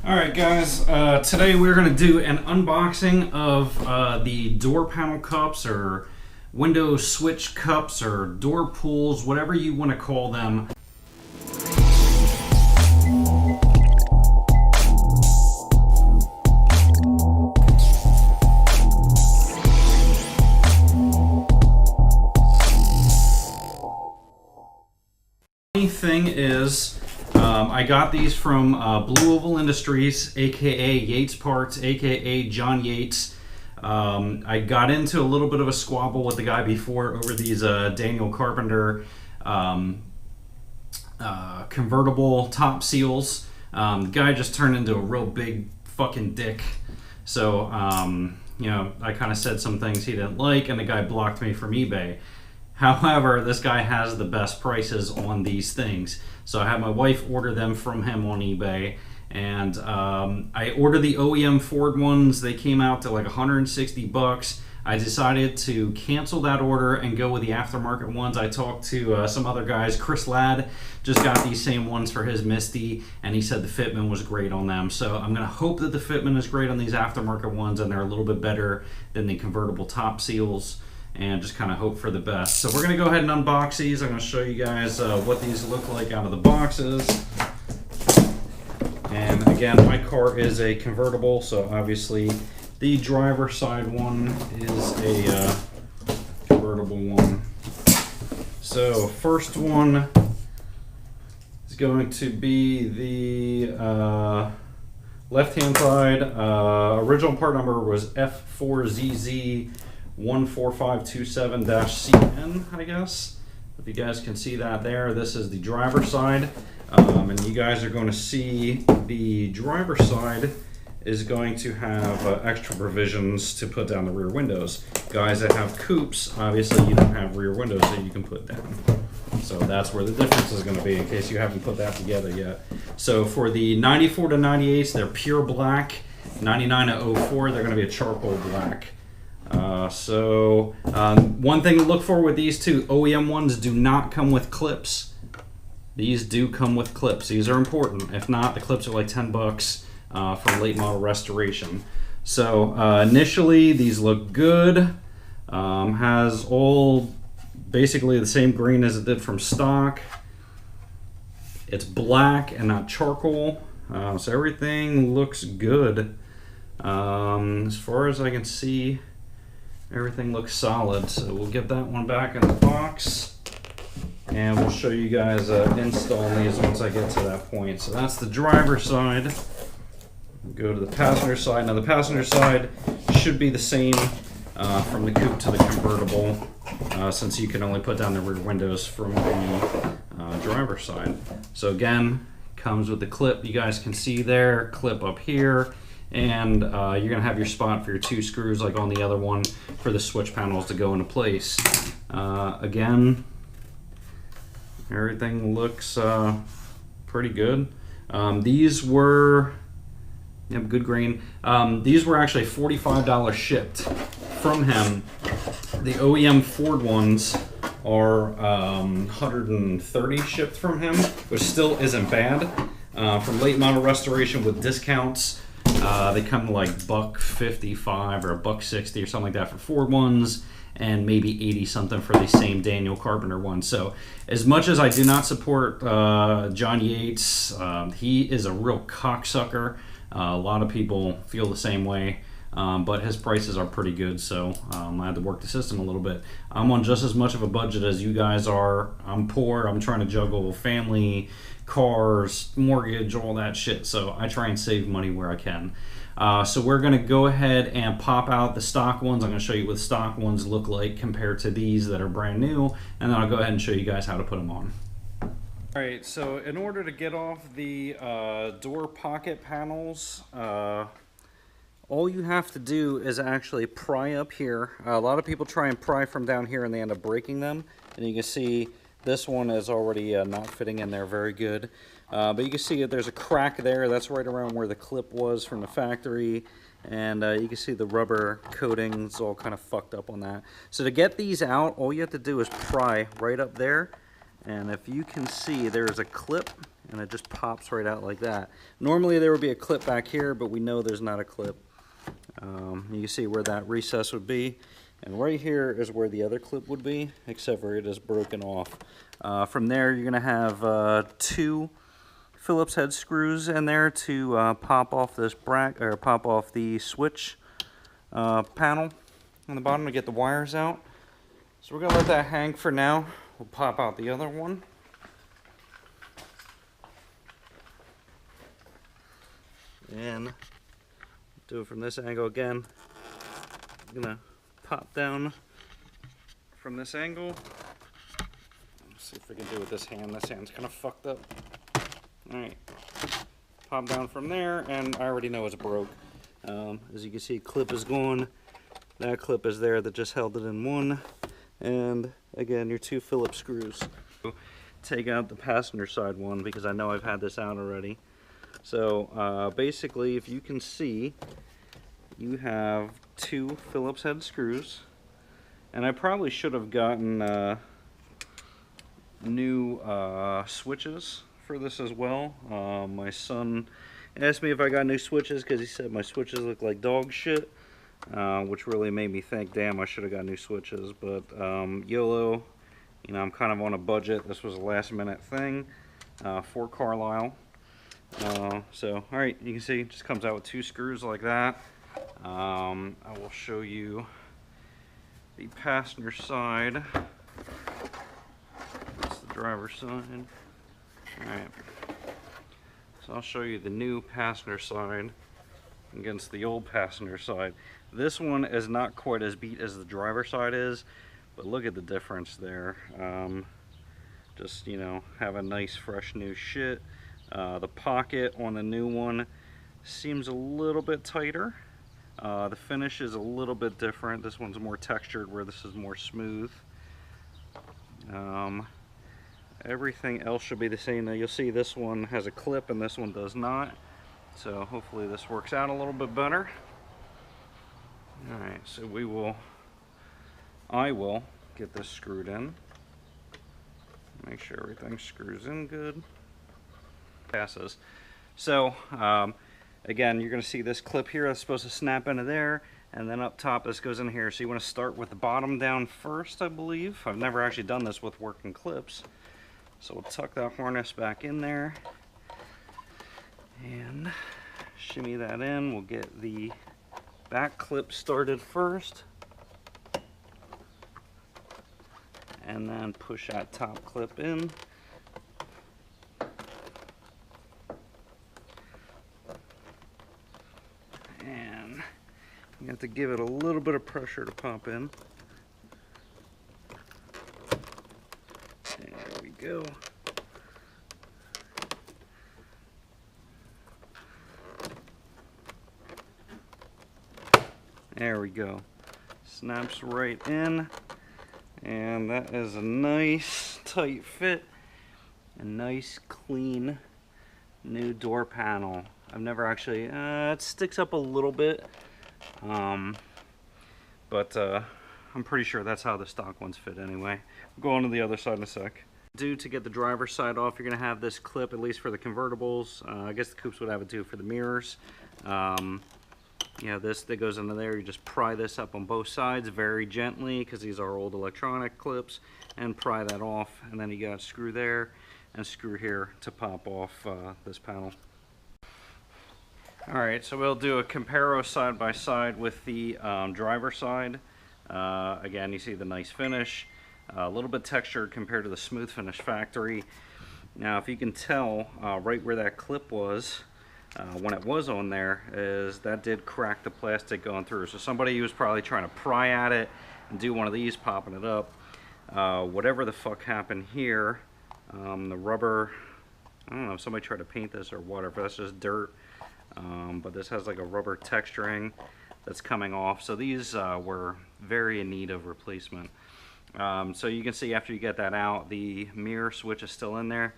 Alright guys, today we're going to do an unboxing of the door panel cups or window switch cups or door pulls, whatever you want to call them. The thing is, I got these from Blue Oval Industries, aka Yates Parts, aka John Yates. I got into a little bit of a squabble with the guy before over these Daniel Carpenter convertible top seals. The guy just turned into a real big fucking dick. So, you know, I kind of said some things he didn't like, and the guy blocked me from eBay. However, this guy has the best prices on these things. So I had my wife order them from him on eBay. And I ordered the OEM Ford ones. They came out to like 160 bucks. I decided to cancel that order and go with the aftermarket ones. I talked to some other guys. Chris Ladd just got these same ones for his Misty, and he said the fitment was great on them. So I'm going to hope that the fitment is great on these aftermarket ones, and they're a little bit better than the convertible top seals. And just kind of hope for the best. So we're going to go ahead and unbox these. I'm going to show you guys what these look like out of the boxes. And again, my car is a convertible, so obviously the driver side one is a convertible one. So first one is going to be the left-hand side. Original part number was F4ZZ 14527-CN, I guess. If you guys can see that there, this is the driver side. And you guys are going to see the driver side is going to have extra provisions to put down the rear windows. Guys that have coupes, obviously you don't have rear windows that you can put down. So that's where the difference is going to be in case you haven't put that together yet. So for the 94 to 98s, they're pure black. 99 to 04, they're going to be a charcoal black. One thing to look for with these two, OEM ones do not come with clips. These do come with clips. These are important. If not, the clips are like 10 bucks from late model restoration. So initially, these look good. Has all basically the same green as it did from stock. It's black and not charcoal. So everything looks good. As far as I can see, everything looks solid, so we'll get that one back in the box, and we'll show you guys installing these once I get to that point. So that's the driver's side. We'll go to the passenger side. Now the passenger side should be the same from the coupe to the convertible, since you can only put down the rear windows from the driver's side. So again, comes with the clip. You guys can see there, clip up here. And you're going to have your spot for your two screws like on the other one for the switch panels to go into place. Again, everything looks pretty good. These were, yep, good grain. These were actually $45 shipped from him. The OEM Ford ones are 130 shipped from him, which still isn't bad. From late model restoration with discounts, they come to like $155 or $160 or something like that for Ford ones, and maybe 80 something for the same Daniel Carpenter one. So as much as I do not support John Yates, he is a real cocksucker. A lot of people feel the same way, but his prices are pretty good, so I had to work the system a little bit. I'm on just as much of a budget as you guys are. I'm poor. I'm trying to juggle family, cars, mortgage, all that shit, so I try and save money where I can. So we're going to go ahead and pop out the stock ones. I'm going to show you what stock ones look like compared to these that are brand new, and then I'll go ahead and show you guys how to put them on. Alright, so in order to get off the door pocket panels, all you have to do is actually pry up here. A lot of people try and pry from down here and they end up breaking them, and you can see this one is already not fitting in there very good. But you can see that there's a crack there. That's right around where the clip was from the factory. And you can see the rubber coating is all kind of fucked up on that. So to get these out, all you have to do is pry right up there. And if you can see, there's a clip and it just pops right out like that. Normally there would be a clip back here, but we know there's not a clip. You can see where that recess would be, and right here is where the other clip would be, except for it is broken off. From there, you're going to have 2 Phillips head screws in there to pop off this pop off the switch panel on the bottom to get the wires out. So we're going to let that hang for now. We'll pop out the other one. And do it from this angle again. I'm going to pop down from this angle. Let's see if we can do it with this hand. This hand's kind of fucked up. Alright. Pop down from there, and I already know it's broke. As you can see, clip is gone. That clip is there that just held it in one. And again, your 2 Phillips screws. Take out the passenger side one because I know I've had this out already. So basically, if you can see, you have 2 Phillips head screws. And I probably should have gotten new switches for this as well. My son asked me if I got new switches because he said my switches look like dog shit, which really made me think, damn, I should have got new switches. But YOLO, you know, I'm kind of on a budget. This was a last minute thing for Carlisle. So, alright, you can see it just comes out with 2 screws like that. I will show you the passenger side. That's the driver's side. Alright, so I'll show you the new passenger side against the old passenger side. This one is not quite as beat as the driver's side is, but look at the difference there. Just, you know, have a nice fresh new shit. The pocket on the new one seems a little bit tighter. The finish is a little bit different. This one's more textured where this is more smooth. Everything else should be the same. Now you'll see this one has a clip and this one does not. So hopefully this works out a little bit better. Alright, so I will get this screwed in. Make sure everything screws in good. Passes. So again, you're going to see this clip here that's supposed to snap into there, and then up top this goes in here. So you want to start with the bottom down first, I believe. I've never actually done this with working clips. So we'll tuck that harness back in there and shimmy that in. We'll get the back clip started first and then push that top clip in. And you have to give it a little bit of pressure to pop in. There we go. There we go. Snaps right in. And that is a nice tight fit. A nice clean new door panel. I've never actually, it sticks up a little bit. But I'm pretty sure that's how the stock ones fit anyway. We'll go on to the other side in a sec. To get the driver's side off, you're going to have this clip, at least for the convertibles. I guess the coupes would have it too for the mirrors. You know, this that goes into there, you just pry this up on both sides very gently, because these are old electronic clips, and pry that off. And then you got a screw there and a screw here to pop off this panel. Alright, so we'll do a comparo side by side with the driver's side. Again, you see the nice finish. A little bit textured compared to the smooth finish factory. Now, if you can tell, right where that clip was, when it was on there, is that did crack the plastic going through. So somebody was probably trying to pry at it and do one of these, popping it up. Whatever the fuck happened here, the rubber, I don't know if somebody tried to paint this or whatever, that's just dirt. But this has like a rubber texturing that's coming off. So these were very in need of replacement. So you can see after you get that out, the mirror switch is still in there.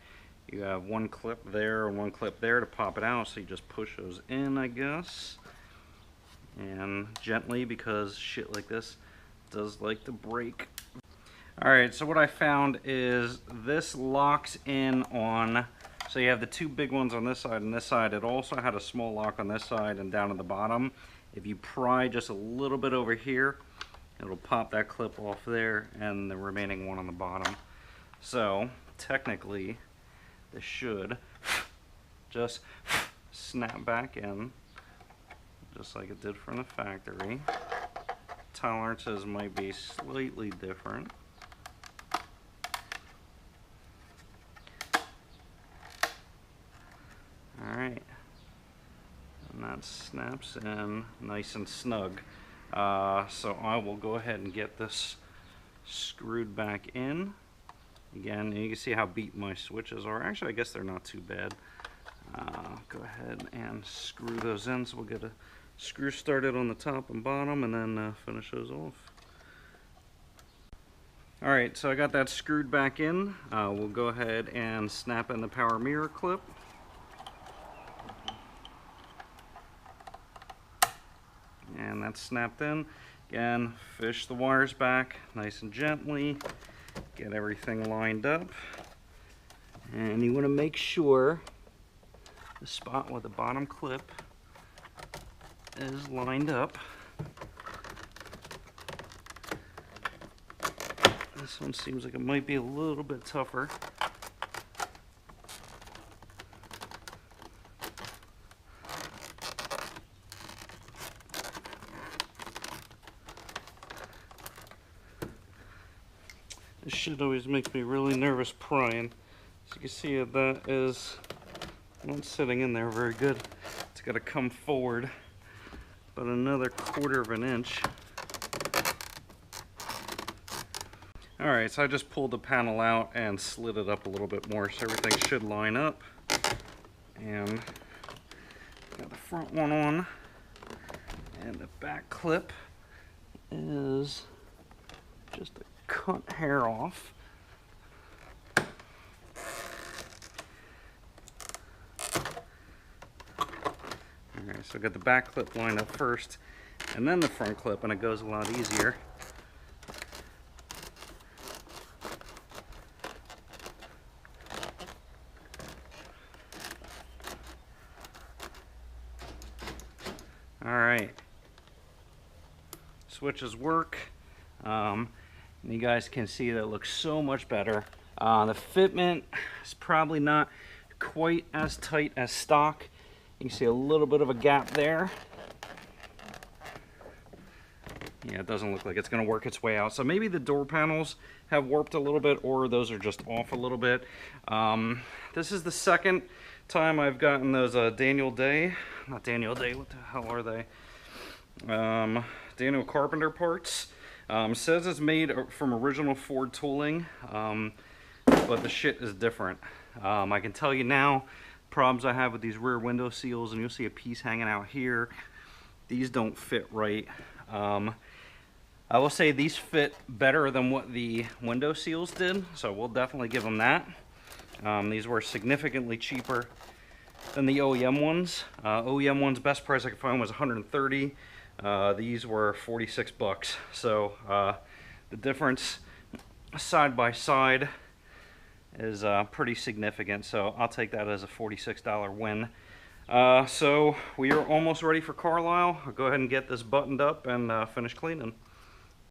You have one clip there and one clip there to pop it out. So you just push those in, I guess. And gently, because shit like this does like to break. Alright, so what I found is this locks in on, So you have the two big ones on this side and this side. It also had a small lock on this side and down at the bottom. If you pry just a little bit over here, it'll pop that clip off there and the remaining one on the bottom. So technically this should just snap back in just like it did from the factory. Tolerances might be slightly different. Alright, and that snaps in nice and snug. So I will go ahead and get this screwed back in. Again, you can see how beat my switches are. Actually, I guess they're not too bad. Go ahead and screw those in. So we'll get a screw started on the top and bottom and then finish those off. Alright, so I got that screwed back in. We'll go ahead and snap in the power mirror clip. And that's snapped in. Again, fish the wires back nice and gently. Get everything lined up. And you want to make sure the spot with the bottom clip is lined up. This one seems like it might be a little bit tougher. This shit always makes me really nervous prying. So you can see that is not sitting in there very good. It's got to come forward about another 1/4 of an inch. Alright, so I just pulled the panel out and slid it up a little bit more so everything should line up. And got the front one on. And the back clip is just a cut hair off. Alright, so I got the back clip lined up first and then the front clip, and it goes a lot easier. Alright, switches work. You guys can see that it looks so much better. The fitment is probably not quite as tight as stock. You can see a little bit of a gap there. Yeah, it doesn't look like it's going to work its way out. So maybe the door panels have warped a little bit, or those are just off a little bit. This is the second time I've gotten those Daniel Day, not Daniel Day, what the hell are they? Daniel Carpenter parts. Says it's made from original Ford tooling, but the shit is different. I can tell you now, problems I have with these rear window seals, and you'll see a piece hanging out here. These don't fit right. I will say these fit better than what the window seals did, so we'll definitely give them that. These were significantly cheaper than the OEM ones. OEM ones, best price I could find was $130. These were 46 bucks. So the difference side by side is pretty significant. So I'll take that as a $46 win. So we are almost ready for Carlisle. I'll go ahead and get this buttoned up and finish cleaning.